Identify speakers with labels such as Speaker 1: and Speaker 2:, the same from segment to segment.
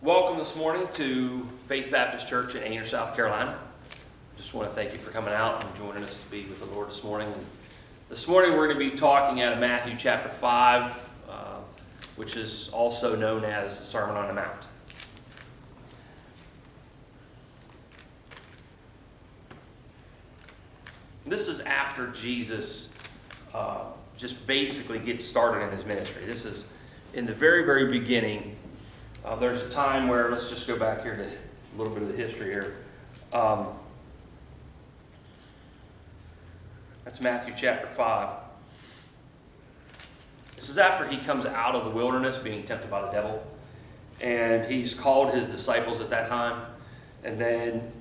Speaker 1: Welcome this morning to Faith Baptist Church in Ainer, South Carolina. Just want to thank you for coming out and joining us to be with the Lord this morning. And this morning we're going to be talking out of Matthew chapter 5, which is also known as the Sermon on the Mount. This is after Jesus just basically gets started in his ministry. This is in the very, very beginning. There's a time where, let's just go back here to a little bit of the history here. That's Matthew chapter 5. This is after he comes out of the wilderness being tempted by the devil. And he's called his disciples at that time. And then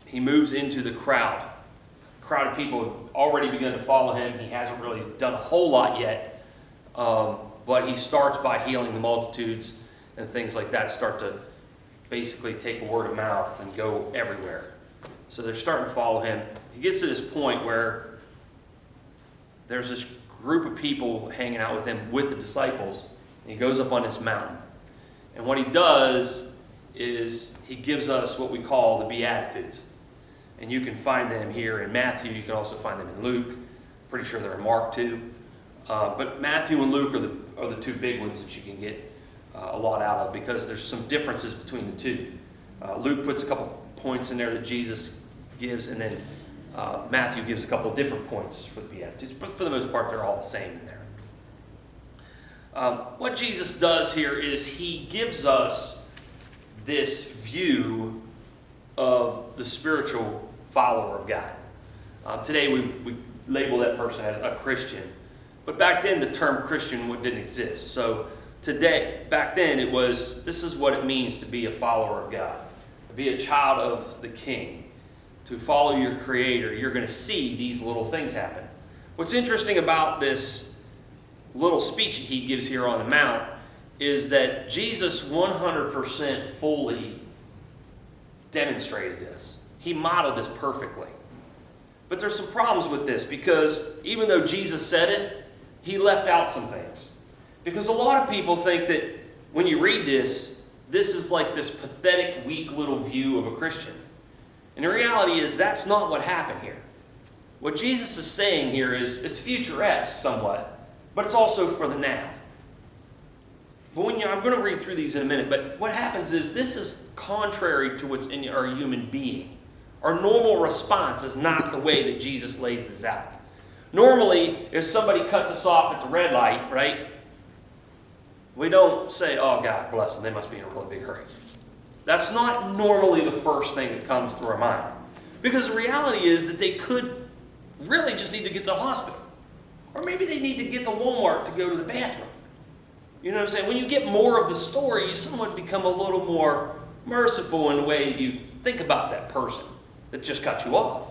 Speaker 1: he moves into the crowd. A crowd of people have already begun to follow him. He hasn't really done a whole lot yet. But he starts by healing the multitudes. And things like that start to basically take word of mouth and go everywhere. So they're starting to follow him. He gets to this point where there's this group of people hanging out with him with the disciples. And he goes up on this mountain. And what he does is he gives us what we call the Beatitudes. And you can find them here in Matthew. You can also find them in Luke. Pretty sure they're in Mark too. But Matthew and Luke are the two big ones that you can get a lot out of, because there's some differences between the two. Luke puts a couple points in there that Jesus gives, and then Matthew gives a couple of different points for the Beatitudes. But for the most part, they're all the same in there. What Jesus does here is he gives us this view of the spiritual follower of God. Today we label that person as a Christian. But back then the term Christian didn't exist. So back then this is what it means to be a follower of God, to be a child of the King, to follow your Creator. You're going to see these little things happen. What's interesting about this little speech he gives here on the Mount is that Jesus 100% fully demonstrated this. He modeled this perfectly. But there's some problems with this, because even though Jesus said it, he left out some things. Because a lot of people think that when you read this is like this pathetic, weak little view of a Christian. And the reality is that's not what happened here. What Jesus is saying here is it's futuresque somewhat, but it's also for the now. But I'm going to read through these in a minute, but what happens is this is contrary to what's in our human being. Our normal response is not the way that Jesus lays this out. Normally, if somebody cuts us off at the red light, right? We don't say, oh, God bless them, they must be in a really big hurry. That's not normally the first thing that comes through our mind. Because the reality is that they could really just need to get to the hospital. Or maybe they need to get to Walmart to go to the bathroom. You know what I'm saying? When you get more of the story, you somewhat become a little more merciful in the way you think about that person that just cut you off.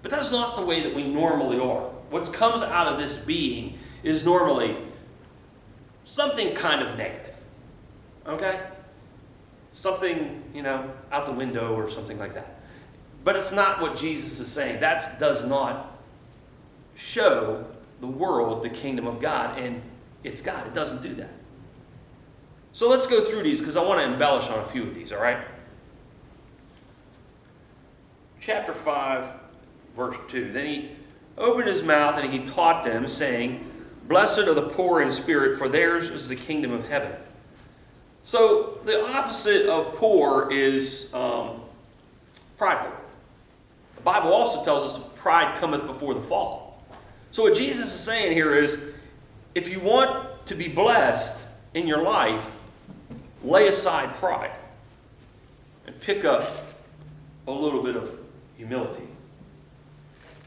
Speaker 1: But that's not the way that we normally are. What comes out of this being is normally something kind of negative. Okay? Something, out the window or something like that. But it's not what Jesus is saying. That does not show the world the kingdom of God, and it's God. It doesn't do that. So let's go through these, because I want to embellish on a few of these, all right? Chapter 5, verse 2. Then he opened his mouth and he taught them, saying, "Blessed are the poor in spirit, for theirs is the kingdom of heaven." So the opposite of poor is prideful. The Bible also tells us pride cometh before the fall. So what Jesus is saying here is, if you want to be blessed in your life, lay aside pride and pick up a little bit of humility.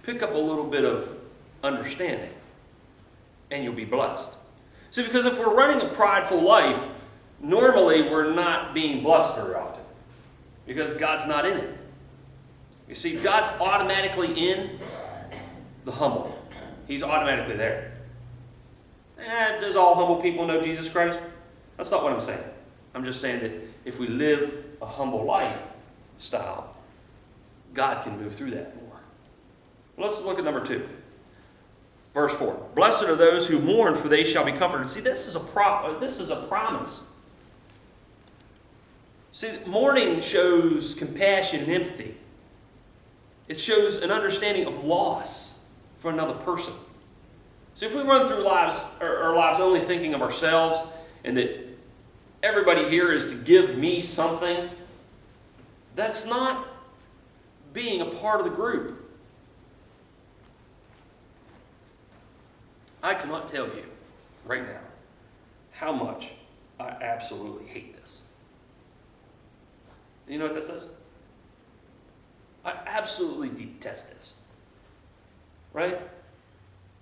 Speaker 1: Pick up a little bit of understanding, and you'll be blessed. See, because if we're running a prideful life, normally we're not being blessed very often, because God's not in it. You see, God's automatically in the humble. He's automatically there. And does all humble people know Jesus Christ? That's not what I'm saying. I'm just saying that if we live a humble lifestyle, God can move through that more. Let's look at number 2. Verse 4. Blessed are those who mourn, for they shall be comforted. See, this is a promise. See, mourning shows compassion and empathy. It shows an understanding of loss for another person. So if we run through our lives only thinking of ourselves and that everybody here is to give me something, that's not being a part of the group. I cannot tell you right now how much I absolutely hate this. You know what this is? I absolutely detest this. Right?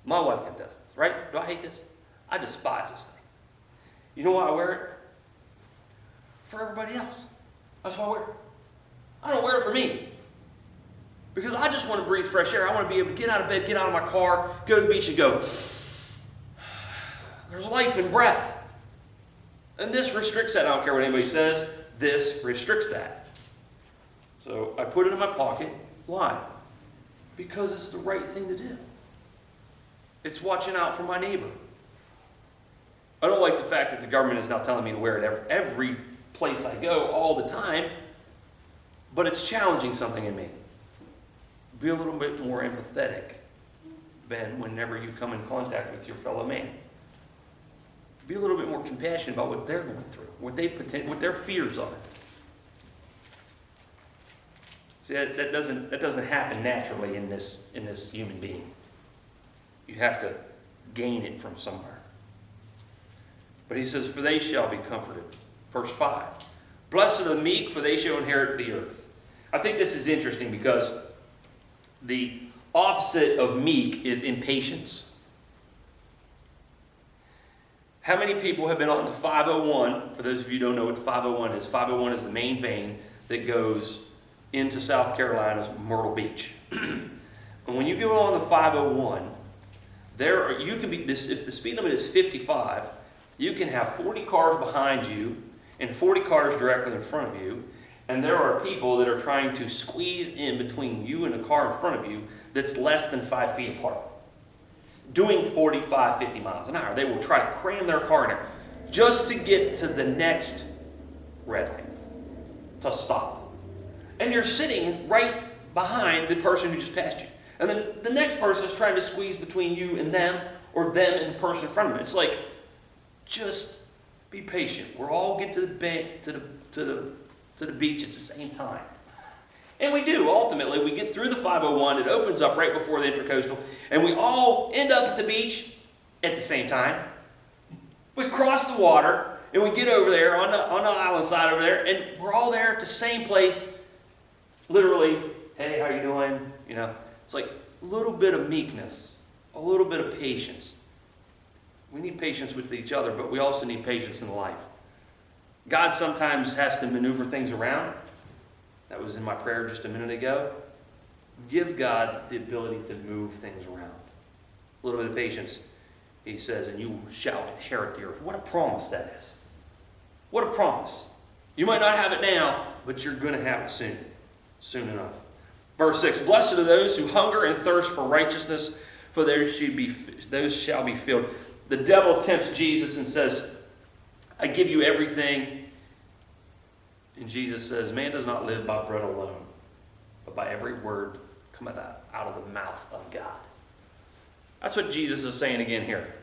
Speaker 1: My wife can test this, right? Do I hate this? I despise this thing. You know why I wear it? For everybody else. That's why I wear it. I don't wear it for me. Because I just want to breathe fresh air. I want to be able to get out of bed, get out of my car, go to the beach and go, there's life in breath. And this restricts that. I don't care what anybody says. This restricts that. So I put it in my pocket. Why? Because it's the right thing to do. It's watching out for my neighbor. I don't like the fact that the government is now telling me to wear it every place I go all the time, but it's challenging something in me. Be a little bit more empathetic, Ben, whenever you come in contact with your fellow man. Be a little bit more compassionate about what they're going through, what their fears are. See, that doesn't happen naturally in this human being. You have to gain it from somewhere. But he says, for they shall be comforted. Verse 5. Blessed are the meek, for they shall inherit the earth. I think this is interesting because the opposite of meek is impatience. How many people have been on the 501? For those of you who don't know what the 501 is, 501 is the main vein that goes into South Carolina's Myrtle Beach. And when you go on the 501, if the speed limit is 55, you can have 40 cars behind you and 40 cars directly in front of you, and there are people that are trying to squeeze in between you and the car in front of you that's less than 5 feet apart. Doing 45, 50 miles an hour. They will try to cram their car in there just to get to the next red light, to stop. And you're sitting right behind the person who just passed you. And then the next person is trying to squeeze between you and them, or them and the person in front of them. It's like, just be patient. We'll all get to the bank, to the beach at the same time. And we do. Ultimately, we get through the 501. It opens up right before the Intracoastal, and we all end up at the beach at the same time. We cross the water, and we get over there on the island side over there, and we're all there at the same place. Literally, hey, how you doing? You know, it's like a little bit of meekness, a little bit of patience. We need patience with each other, but we also need patience in life. God sometimes has to maneuver things around. That was in my prayer just a minute ago. Give God the ability to move things around. A little bit of patience, he says, and you shall inherit the earth. What a promise that is. What a promise. You might not have it now, but you're going to have it soon. Soon enough. Verse 6, blessed are those who hunger and thirst for righteousness, for those shall be filled. The devil tempts Jesus and says, I give you everything. And Jesus says, man does not live by bread alone, but by every word cometh out of the mouth of God. That's what Jesus is saying again here.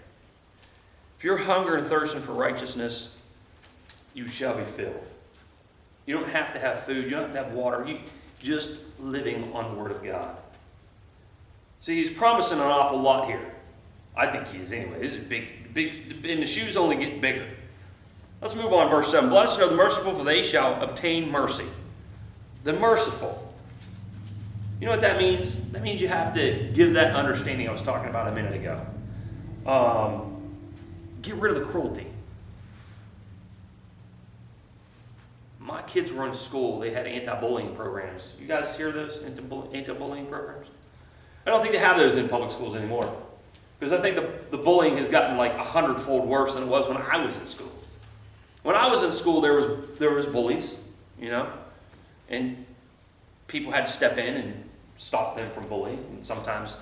Speaker 1: If you're hungry and thirsting for righteousness, you shall be filled. You don't have to have food. You don't have to have water. You just living on the Word of God. See, he's promising an awful lot here. I think he is anyway. This is big, and the shoes only get bigger. Let's move on, verse 7. Blessed are the merciful, for they shall obtain mercy. The merciful. You know what that means? That means you have to give that understanding I was talking about a minute ago. Get rid of the cruelty. My kids were in school. They had anti-bullying programs. You guys hear those anti-bullying programs? I don't think they have those in public schools anymore. Because I think the bullying has gotten like 100-fold worse than it was when I was in school. When I was in school, there was bullies, you know, and people had to step in and stop them from bullying. And sometimes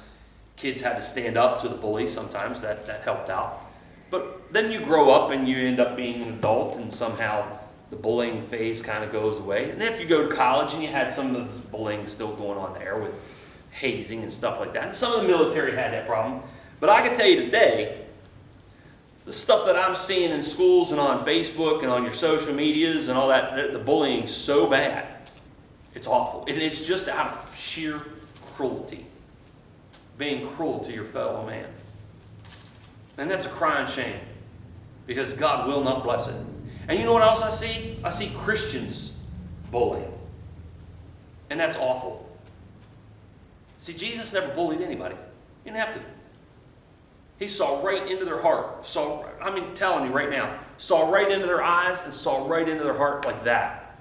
Speaker 1: kids had to stand up to the bully. Sometimes that helped out. But then you grow up and you end up being an adult, and somehow the bullying phase kind of goes away. And then if you go to college and you had some of this bullying still going on there with hazing and stuff like that. And some of the military had that problem. But I can tell you today, the stuff that I'm seeing in schools and on Facebook and on your social medias and all that, the bullying's so bad. It's awful. And it's just out of sheer cruelty. Being cruel to your fellow man. And that's a crying shame. Because God will not bless it. And you know what else I see? I see Christians bullying. And that's awful. See, Jesus never bullied anybody. He didn't have to. He saw right into their heart. Telling you right now, saw right into their eyes and saw right into their heart like that.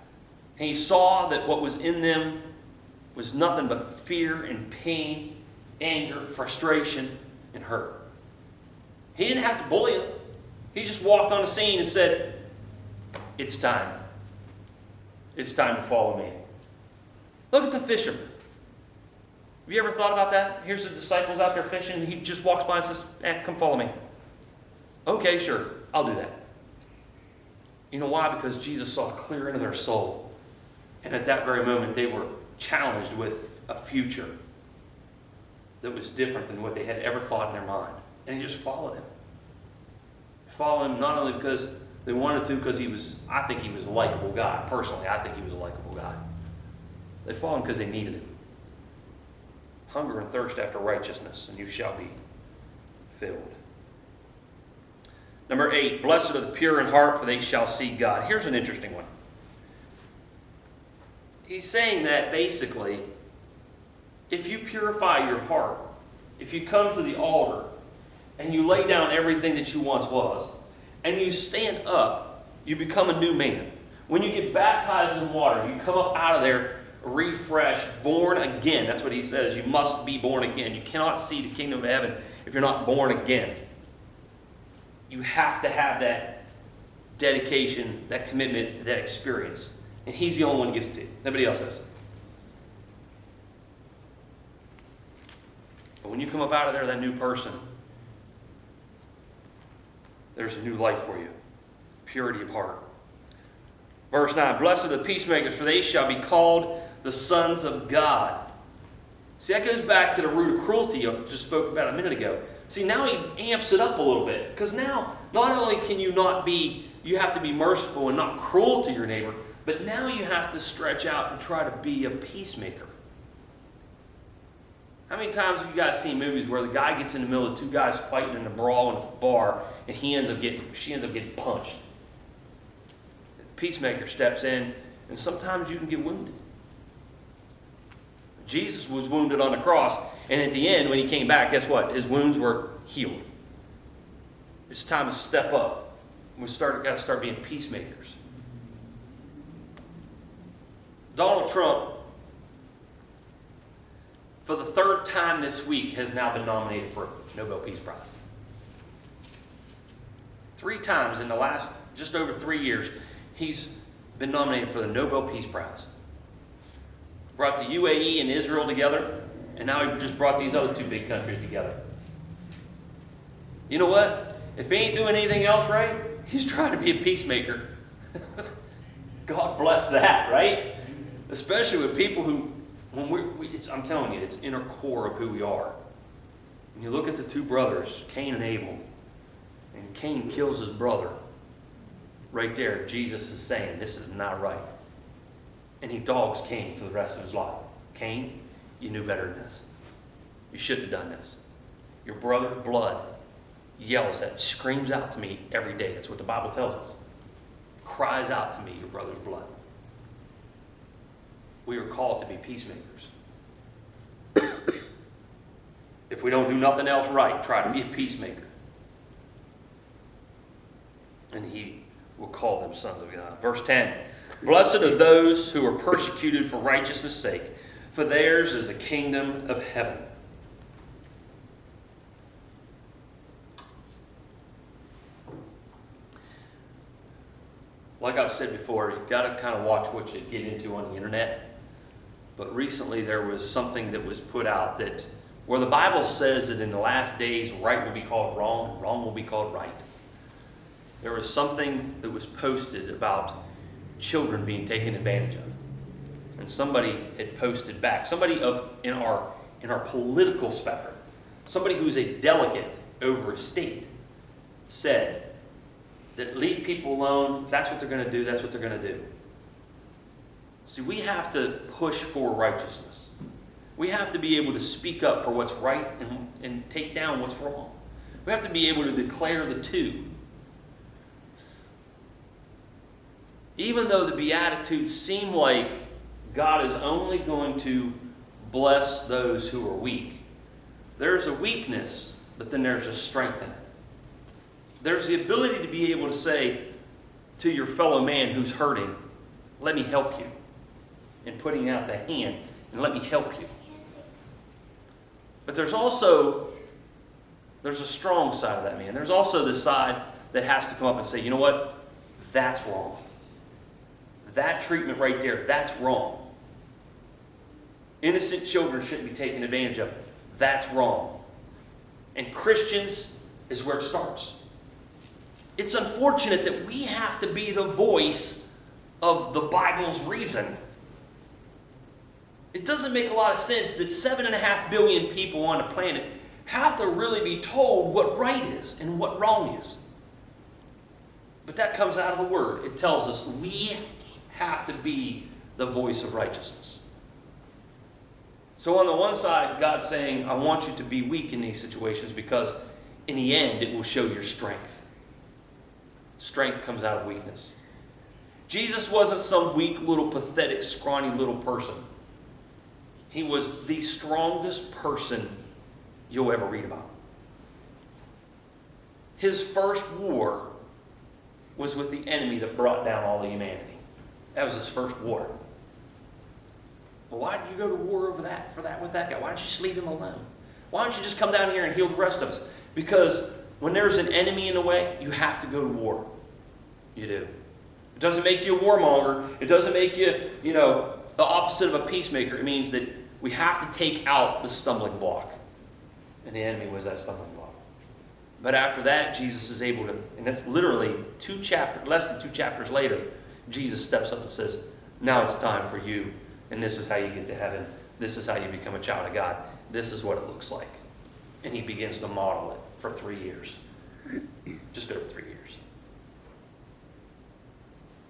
Speaker 1: And he saw that what was in them was nothing but fear and pain, anger, frustration, and hurt. He didn't have to bully them. He just walked on the scene and said, it's time. It's time to follow me. Look at the fishermen. Have you ever thought about that? Here's the disciples out there fishing, and he just walks by and says, come follow me. Okay, sure, I'll do that. You know why? Because Jesus saw clear into their soul. And at that very moment, they were challenged with a future that was different than what they had ever thought in their mind. And he just followed him. They followed him not only because they wanted to, because I think he was a likable guy. Personally, I think he was a likable guy. They followed him because they needed him. Hunger and thirst after righteousness, and you shall be filled. Number 8, blessed are the pure in heart, for they shall see God. Here's an interesting one. He's saying that basically, if you purify your heart, if you come to the altar, and you lay down everything that you once was, and you stand up, you become a new man. When you get baptized in water, you come up out of there refreshed, born again. That's what he says. You must be born again. You cannot see the kingdom of heaven if you're not born again. You have to have that dedication, that commitment, that experience. And he's the only one who gives it to you. Nobody else does. But when you come up out of there, that new person, there's a new life for you. Purity of heart. Verse 9, blessed are the peacemakers, for they shall be called the sons of God. See, that goes back to the root of cruelty I just spoke about a minute ago. See, now he amps it up a little bit. Because now, not only can you you have to be merciful and not cruel to your neighbor, but now you have to stretch out and try to be a peacemaker. How many times have you guys seen movies where the guy gets in the middle of two guys fighting in a brawl in a bar, and she ends up getting punched? The peacemaker steps in, and sometimes you can get wounded. Jesus was wounded on the cross, and at the end, when he came back, guess what? His wounds were healed. It's time to step up. We've got to start being peacemakers. Donald Trump, for the third time this week, has now been nominated for a Nobel Peace Prize. 3 times in the last just over 3 years, he's been nominated for the Nobel Peace Prize. Brought the UAE and Israel together, and now he just brought these other 2 big countries together. You know what? If he ain't doing anything else right, he's trying to be a peacemaker. God bless that, right? Especially with people who, I'm telling you, it's inner core of who we are. When you look at the 2 brothers, Cain and Abel, and Cain kills his brother, right there, Jesus is saying, this is not right. And he dogs Cain for the rest of his life. Cain, you knew better than this. You shouldn't have done this. Your brother's blood screams out to me every day. That's what the Bible tells us. Cries out to me, your brother's blood. We are called to be peacemakers. If we don't do nothing else right, try to be a peacemaker. And he will call them sons of God. Verse 10. Blessed are those who are persecuted for righteousness' sake, for theirs is the kingdom of heaven. Like I've said before, you've got to kind of watch what you get into on the internet. But recently there was something that was put out that where the Bible says that in the last days right will be called wrong and wrong will be called right. There was something that was posted about children being taken advantage of. And somebody had posted back, somebody in our political spectrum, somebody who's a delegate over a state, said that leave people alone. If that's what they're going to do, that's what they're going to do. See, we have to push for righteousness. We have to be able to speak up for what's right and take down what's wrong. We have to be able to declare the two. Even though the Beatitudes seem like God is only going to bless those who are weak, there's a weakness, but then there's a strength in it. There's the ability to be able to say to your fellow man who's hurting, let me help you. And putting out the hand, and let me help you. But there's a strong side of that man. There's also the side that has to come up and say, you know what? That's wrong. That treatment right there, that's wrong. Innocent children shouldn't be taken advantage of. That's wrong. And Christians is where it starts. It's unfortunate that we have to be the voice of the Bible's reason. It doesn't make a lot of sense that 7.5 billion people on the planet have to really be told what right is and what wrong is. But that comes out of the Word. It tells us we have to be the voice of righteousness. So on the one side, God's saying, I want you to be weak in these situations because in the end, it will show your strength. Strength comes out of weakness. Jesus wasn't some weak, little, pathetic, scrawny little person. He was the strongest person you'll ever read about. His first war was with the enemy that brought down all of humanity. That was his first war. Well, why did you go to war over that, with that guy? Why don't you just leave him alone? Why don't you just come down here and heal the rest of us? Because when there's an enemy in the way, you have to go to war. You do. It doesn't make you a warmonger. It doesn't make you, the opposite of a peacemaker. It means that we have to take out the stumbling block. And the enemy was that stumbling block. But after that, Jesus is able to, and that's literally less than 2 chapters later, Jesus steps up and says, now it's time for you, and this is how you get to heaven. This is how you become a child of God. This is what it looks like. And he begins to model it for 3 years. Just over 3 years.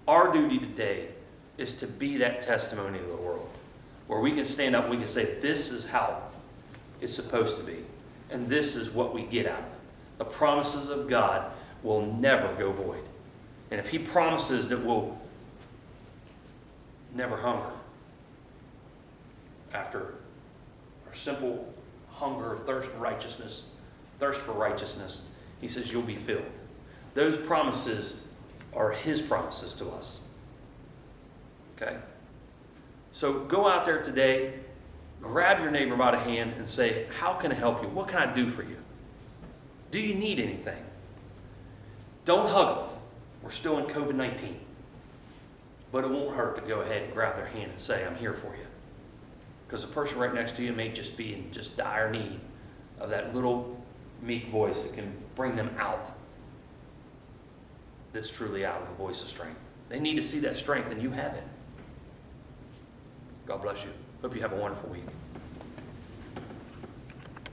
Speaker 1: Our duty today is to be that testimony to the world, where we can stand up and we can say, this is how it's supposed to be. And this is what we get out of it. The promises of God will never go void. And if he promises that we'll never hunger after our simple hunger of thirst for righteousness, he says you'll be filled. Those promises are his promises to us. Okay? So go out there today, grab your neighbor by the hand and say, how can I help you? What can I do for you? Do you need anything? Don't hug them. We're still in COVID-19. But it won't hurt to go ahead and grab their hand and say, I'm here for you. Because the person right next to you may just be in just dire need of that little meek voice that can bring them out. That's truly out of the voice of strength. They need to see that strength, and you have it. God bless you. Hope you have a wonderful week.